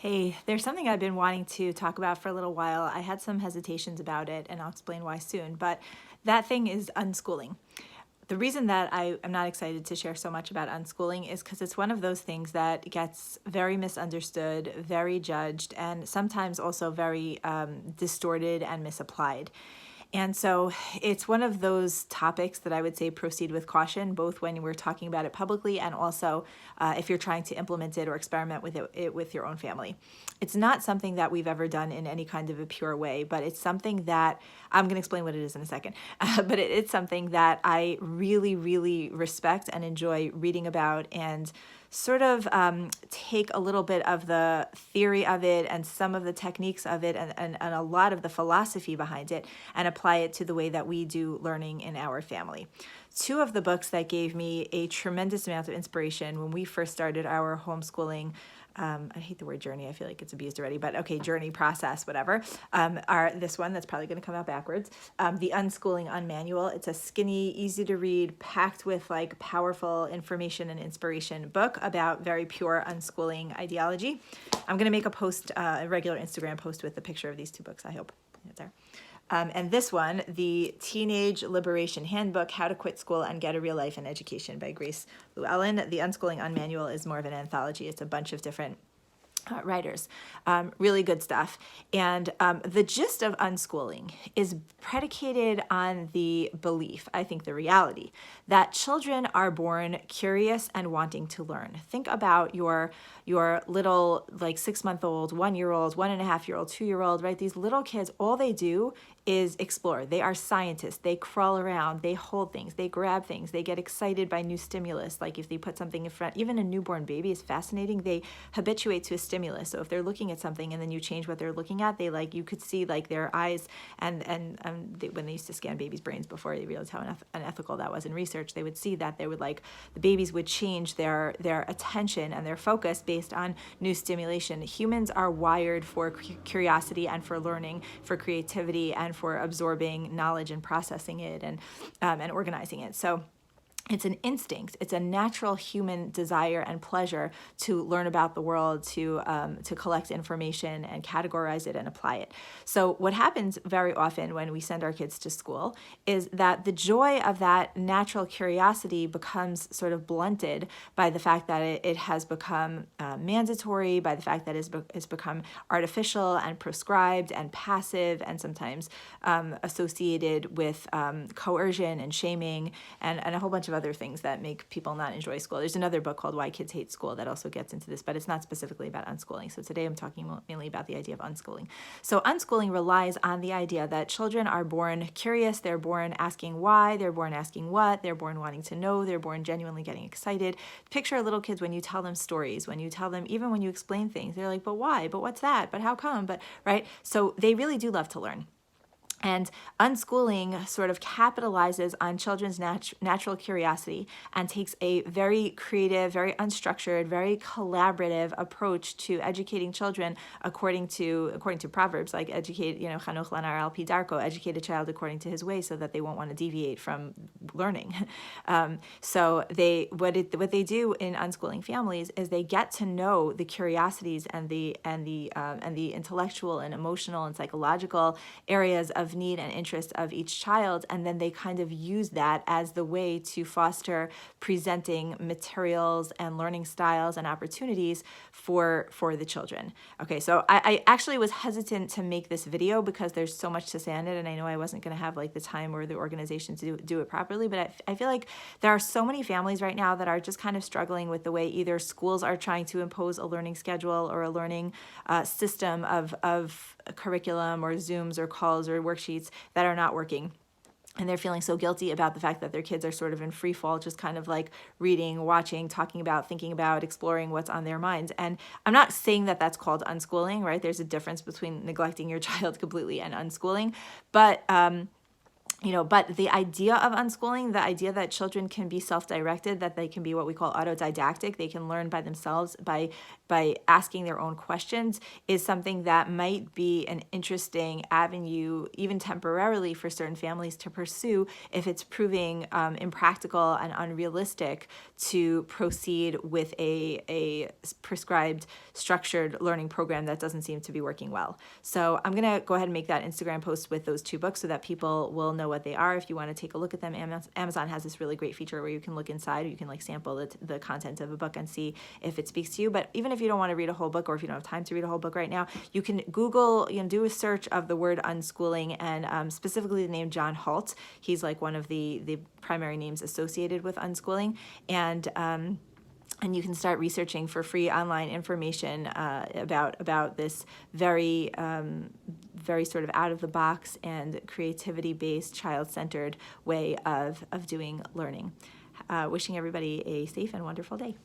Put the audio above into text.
Hey, there's something I've been wanting to talk about for a little while. I had some hesitations about it, and I'll explain why soon, but that thing is unschooling. The reason that I am not excited to share so much about unschooling is because it's one of those things that gets very misunderstood, very judged, and sometimes also very distorted and misapplied. And so it's one of those topics that I would say proceed with caution, both when we're talking about it publicly and also if you're trying to implement it or experiment with it with your own family. It's not something that we've ever done in any kind of a pure way, but it's something that I'm going to explain what it is in a second. But it's something that I really, really respect and enjoy reading about and sort of take a little bit of the theory of it and some of the techniques of it and a lot of the philosophy behind it and apply it to the way that we do learning in our family. Two of the books that gave me a tremendous amount of inspiration when we first started our homeschooling, I hate the word journey, I feel like it's abused already, but okay, journey, process, whatever, are this one that's probably going to come out backwards, the Unschooling Unmanual. It's a skinny, easy to read, packed with like powerful information and inspiration book about very pure unschooling ideology. I'm going to make a post, a regular Instagram post with a picture of these two books, I hope. It's there. And this one, the Teenage Liberation Handbook, How to Quit School and Get a Real Life in Education by Grace Llewellyn. The Unschooling Unmanual is more of an anthology. It's a bunch of different writers. Really good stuff. And the gist of unschooling is predicated on the belief, I think the reality, that children are born curious and wanting to learn. Think about your little like 6-month-old, 1-year-old, 1.5-year-old, 2-year-old, right? These little kids, all they do is explore. They are scientists. They crawl around. They hold things. They grab things. They get excited by new stimulus. Like if they put something in front, even a newborn baby is fascinating. They habituate to a stimulus. So if they're looking at something and then you change what they're looking at, they like, you could see like their eyes and when they used to scan babies' brains before they realized how unethical that was in research, they would see that they would like, the babies would change their attention and their focus based on new stimulation. Humans are wired for curiosity and for learning, for creativity and for absorbing knowledge and processing it and organizing it. So it's an instinct. It's a natural human desire and pleasure to learn about the world, to collect information and categorize it and apply it. So what happens very often when we send our kids to school is that the joy of that natural curiosity becomes sort of blunted by the fact that it has become mandatory, by the fact that it's become artificial and prescribed and passive and sometimes associated with coercion and shaming and a whole bunch of other things that make people not enjoy school. There's another book called Why Kids Hate School that also gets into this, but it's not specifically about unschooling. So today I'm talking mainly about the idea of unschooling. So unschooling relies on the idea that children are born curious, they're born asking why, they're born asking what, they're born wanting to know, they're born genuinely getting excited. Picture little kids when you tell them stories, when you tell them, even when you explain things, they're like, but why? But what's that? But how come? But right? So they really do love to learn. And unschooling sort of capitalizes on children's natural curiosity and takes a very creative, very unstructured, very collaborative approach to educating children according to Proverbs, like educate, Chanoch lanar al pi darko, educate a child according to his way so that they won't want to deviate from learning. So what they do in unschooling families is they get to know the curiosities and the intellectual and emotional and psychological areas of need and interest of each child, and then they kind of use that as the way to foster presenting materials and learning styles and opportunities for the children. Okay, so I actually was hesitant to make this video because there's so much to say on it, and I know I wasn't going to have like the time or the organization to do it properly, but I feel like there are so many families right now that are just kind of struggling with the way either schools are trying to impose a learning schedule or a learning system of curriculum or Zooms or calls or worksheets that are not working. And they're feeling so guilty about the fact that their kids are sort of in free fall, just kind of like reading, watching, talking about, thinking about, exploring what's on their minds. And I'm not saying that that's called unschooling, right? There's a difference between neglecting your child completely and unschooling. But But the idea of unschooling, the idea that children can be self-directed, that they can be what we call autodidactic, they can learn by themselves by asking their own questions, is something that might be an interesting avenue, even temporarily, for certain families to pursue if it's proving impractical and unrealistic to proceed with a prescribed, structured learning program that doesn't seem to be working well. So I'm going to go ahead and make that Instagram post with those 2 books so that people will know what they are. If you want to take a look at them, Amazon has this really great feature where you can look inside, or you can sample the content of a book and see if it speaks to you. But even if you don't want to read a whole book, or if you don't have time to read a whole book right now, you can Google, do a search of the word unschooling, and specifically the name John Holt. He's one of the primary names associated with unschooling, and you can start researching for free online information about this very sort of out of the box and creativity based, child centered way of doing learning. Wishing everybody a safe and wonderful day.